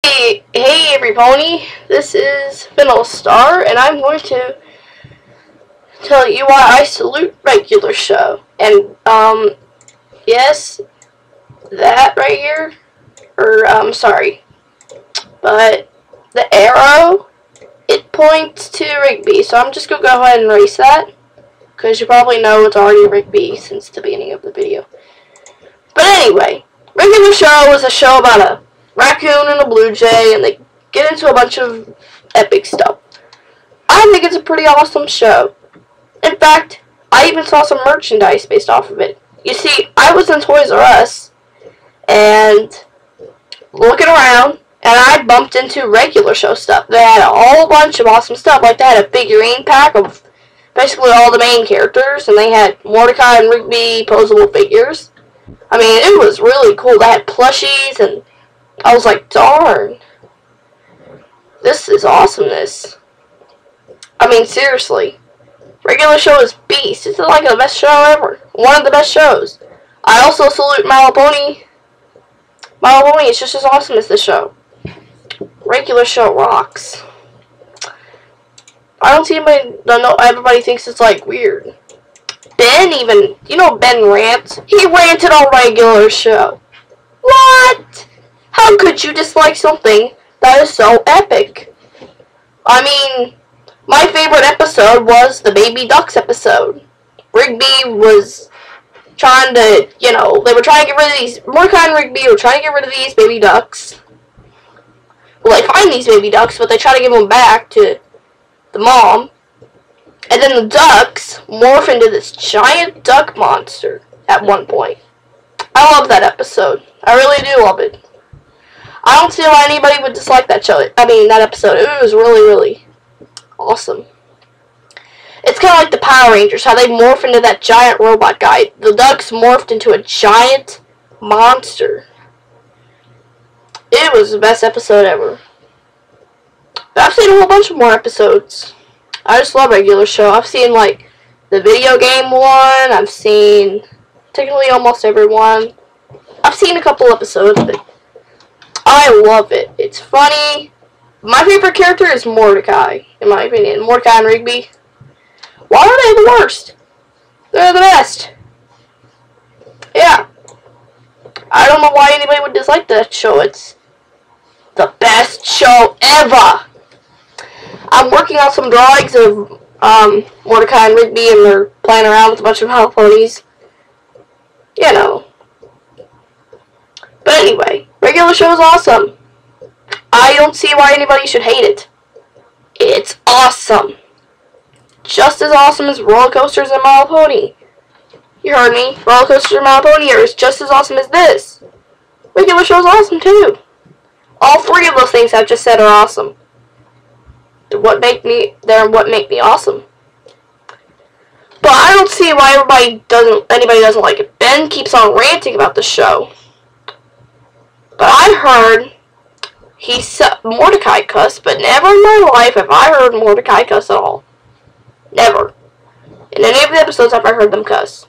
Hey everybody, this is Vanilla Star, and I'm going to tell you why I salute regular show. And, yes, that right here, sorry, but the arrow, it points to Rigby, so I'm just going to go ahead and erase that, because you probably know it's already Rigby since the beginning of the video. But anyway, regular show was a show about a raccoon and a blue jay, and they get into a bunch of epic stuff. I think it's a pretty awesome show. In fact, I even saw some merchandise based off of it. You see, I was in Toys R Us, and looking around, and I bumped into regular show stuff. They had a whole bunch of awesome stuff. Like, they had a figurine pack of basically all the main characters, and they had Mordecai and Rigby posable figures. I mean, it was really cool. They had plushies, and I was like, darn. This is awesomeness. I mean, seriously. Regular show is beast. It's like the best show ever. One of the best shows. I also salute My Little Pony. My Little Pony is just as awesome as this show. Regular show rocks. I don't see anybody, everybody thinks it's like weird. Ben even, you know Ben rants? He ranted on regular show. What? How could you dislike something that is so epic? I mean, my favorite episode was the Baby Ducks episode. Rigby was trying to, they were trying to get rid of these, Mordecai and Rigby were trying to get rid of these baby ducks. Well, they find these baby ducks, but they try to give them back to the mom. And then the ducks morph into this giant duck monster at one point. I love that episode. I really do love it. I don't see why anybody would dislike that show. That episode. It was really, really awesome. It's kind of like the Power Rangers, how they morph into that giant robot guy. The ducks morphed into a giant monster. It was the best episode ever. But I've seen a whole bunch of more episodes. I just love regular show. I've seen, like, the video game one. I've seen technically almost every one. I've seen a couple episodes, but I love it. It's funny. My favorite character is Mordecai, in my opinion. Mordecai and Rigby. Why are they the worst? They're the best. Yeah. I don't know why anybody would dislike that show. It's the best show ever. I'm working on some drawings of Mordecai and Rigby, and they're playing around with a bunch of My Little Ponies. You know. But anyway, regular show is awesome. I don't see why anybody should hate it. It's awesome. Just as awesome as Roller Coasters and My Little Pony. You heard me. Roller Coasters and My Little Pony are just as awesome as this. Regular show is awesome too. All three of those things I've just said are awesome. They're what make me awesome. But I don't see why anybody doesn't like it. Ben keeps on ranting about the show. But I heard Mordecai cuss, but never in my life have I heard Mordecai cuss at all. Never. In any of the episodes have I heard them cuss.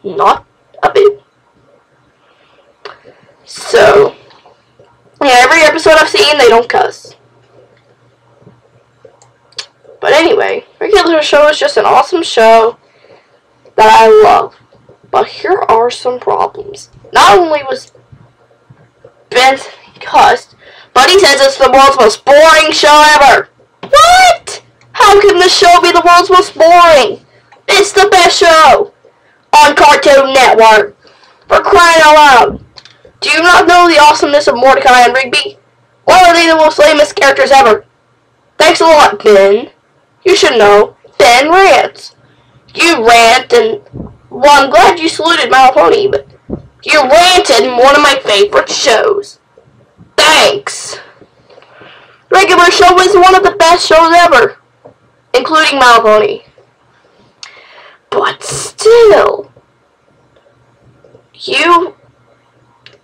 Not a bit. So, yeah, every episode I've seen, they don't cuss. But anyway, regular show is just an awesome show that I love. But here are some problems. Not only was Ben cussed, but he says it's the world's most boring show ever. What? How can this show be the world's most boring? It's the best show on Cartoon Network. For crying out loud. Do you not know the awesomeness of Mordecai and Rigby? Why are they the most lamest characters ever? Thanks a lot, Ben. You should know. Ben rants. You rant and... Well, I'm glad you saluted My Little Pony, but you ranted in one of my favorite shows. Thanks. Regular show is one of the best shows ever, including My Little Pony. But still,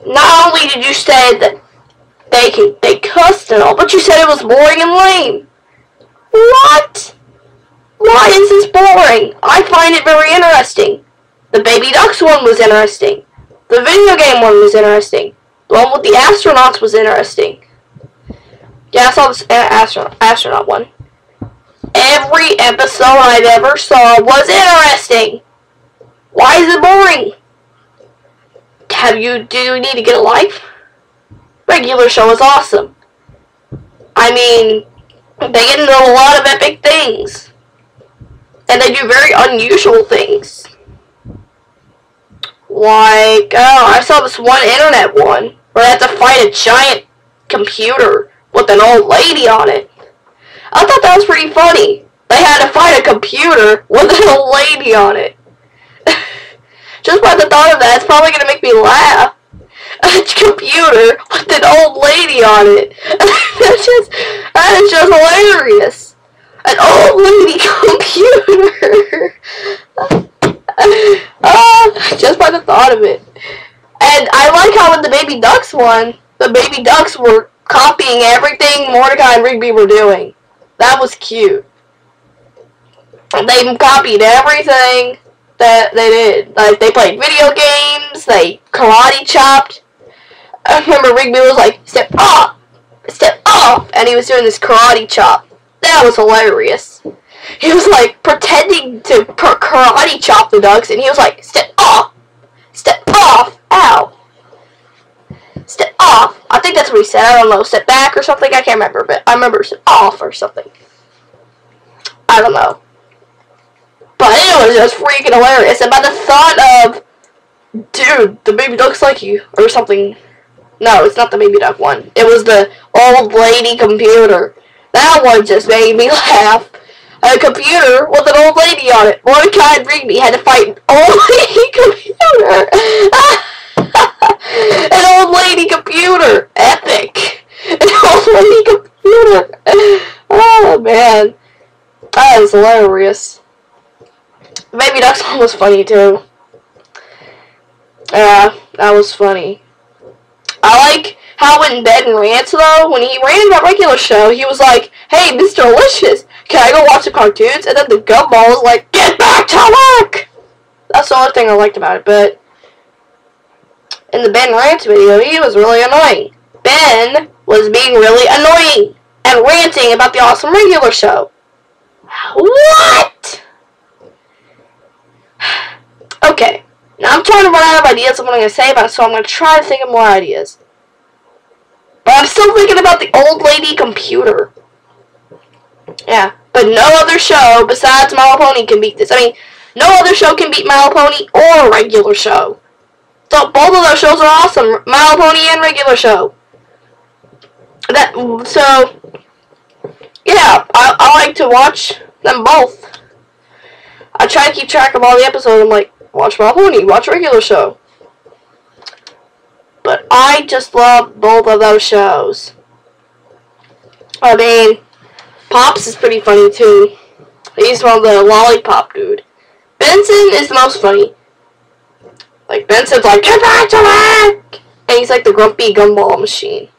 not only did you say that they cussed and all, but you said it was boring and lame. What? Why is this boring? I find it very interesting. The Baby Ducks one was interesting. The video game one was interesting. The one with the astronauts was interesting. Yeah, I saw this astronaut one. Every episode I've ever saw was interesting. Why is it boring? Do you need to get a life? Regular show is awesome. I mean, they get into a lot of epic things. And they do very unusual things. Like, oh, I saw this one internet one where they had to fight a giant computer with an old lady on it. I thought that was pretty funny. They had to fight a computer with an old lady on it. Just by the thought of that, it's probably going to make me laugh. A computer with an old lady on it. That is just hilarious. An old lady computer. Just by the thought of it. And I like how in the Baby Ducks one, the Baby Ducks were copying everything Mordecai and Rigby were doing. That was cute. They copied everything that they did. Like, they played video games, they karate chopped. I remember Rigby was like, step off, and he was doing this karate chop. That was hilarious. He was like pretending to karate chop the ducks, and he was like, step off, ow, step off. I think that's what he said. I don't know, step back or something. I can't remember, but I remember step off or something. I don't know. But it was just freaking hilarious. And by the thought of, dude, the Baby Ducks like you, or something. No, it's not the Baby Duck one. It was the old lady computer. That one just made me laugh. A computer with an old lady on it. Mordecai and Rigby had to fight an old lady computer. An old lady computer. Epic. An old lady computer. Oh, man. That was hilarious. Baby Ducks one was funny, too. Yeah, that was funny. I like how when Ben rants, though, when he ran that regular show, he was like, hey, Mr. Delicious, can I go watch the cartoons? And then the gumball was like, get back to work! That's the only thing I liked about it, but in the Ben Rants video, he was really annoying. Ben was being really annoying and ranting about the awesome regular show. What? Okay. Now I'm trying to run out of ideas of what I'm going to say about it, so I'm going to try to think of more ideas. But I'm still thinking about the old lady computer. Yeah, but no other show besides My Little Pony can beat this. I mean, no other show can beat My Little Pony or a regular show. So both of those shows are awesome. My Little Pony and regular show. Yeah, I like to watch them both. I try to keep track of all the episodes. I'm like, watch My Little Pony, watch regular show. But I just love both of those shows. I mean, Pops is pretty funny too. He's from the lollipop dude. Benson is the most funny. Like, Benson's like, get back to work! And he's like the grumpy gumball machine.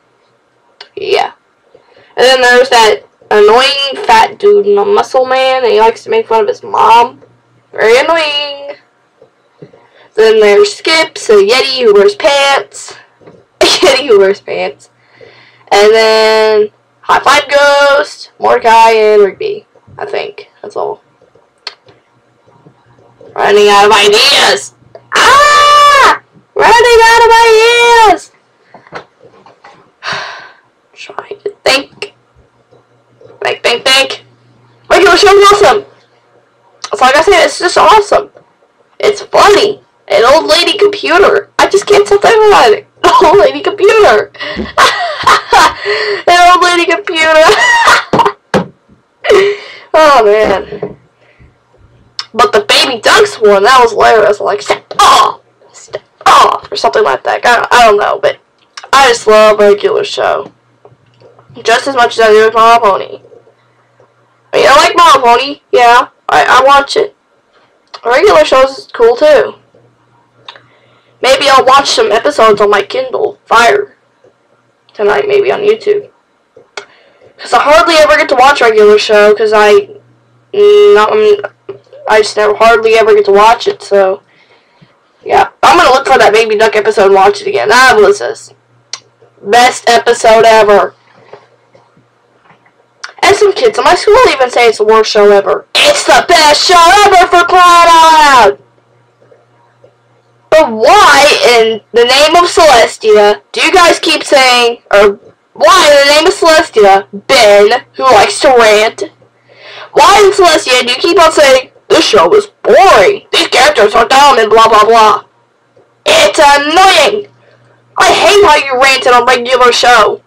Yeah. And then there's that annoying fat dude, a muscle man, and he likes to make fun of his mom. Very annoying. Then there's Skips, a Yeti who wears pants. A Yeti who wears pants. And then High Five Ghost, Mordecai, and Rigby. I think. That's all. Running out of ideas! Ah! Running out of ideas! Trying to think. Think. Regular show is awesome! It's like I said, it's just awesome. It's funny. An old lady computer. I just can't stop thinking about it. An old lady computer. An old lady computer. Oh, man. But the Baby Ducks one, that was hilarious. Like, step off, or something like that. I don't know, but I just love regular show. Just as much as I do with My Little Pony. I mean, I like My Little Pony. Yeah, I watch it. Regular shows is cool, too. Maybe I'll watch some episodes on my Kindle Fire tonight, maybe on YouTube. Because I hardly ever get to watch regular show, because I just never hardly ever get to watch it, so yeah. I'm going to look for that Baby Duck episode and watch it again. That was this best episode ever. some kids in my school even say it's the worst show ever. It's the best show ever, for crying out loud! But why, in the name of Celestia, do you guys keep saying, or why, in the name of Celestia, Ben, who likes to rant, why in Celestia do you keep on saying, this show is boring, these characters are dumb, and blah blah blah? It's annoying! I hate how you rant in a regular show.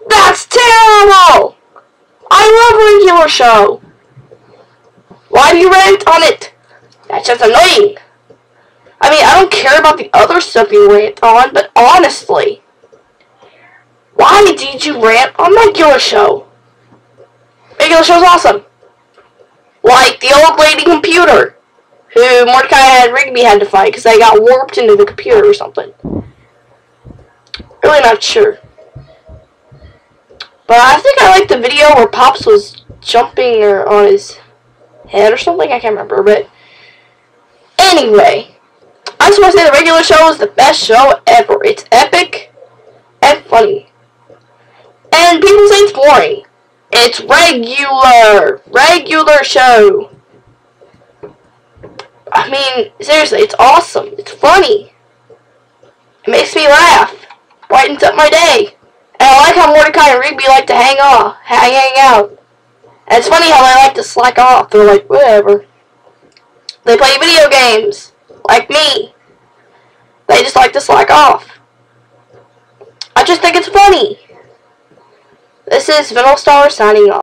That's terrible! I love regular show. Why do you rant on it? That's just annoying. I mean, I don't care about the other stuff you rant on, but honestly, why did you rant on regular show? Regular show's awesome. Like the old lady computer, who Mordecai and Rigby had to fight because they got warped into the computer or something. Really not sure. But I think I liked the video where Pops was jumping on his head or something. I can't remember, but anyway, I just want to say the regular show is the best show ever. It's epic and funny. And people say it's boring. It's regular show. I mean, seriously, it's awesome. It's funny. It makes me laugh. Brightens up my day. And I like how Mordecai and Rigby like to hang out. And it's funny how they like to slack off. They're like, whatever. They play video games. Like me. They just like to slack off. I just think it's funny. This is Vanilla Star signing off.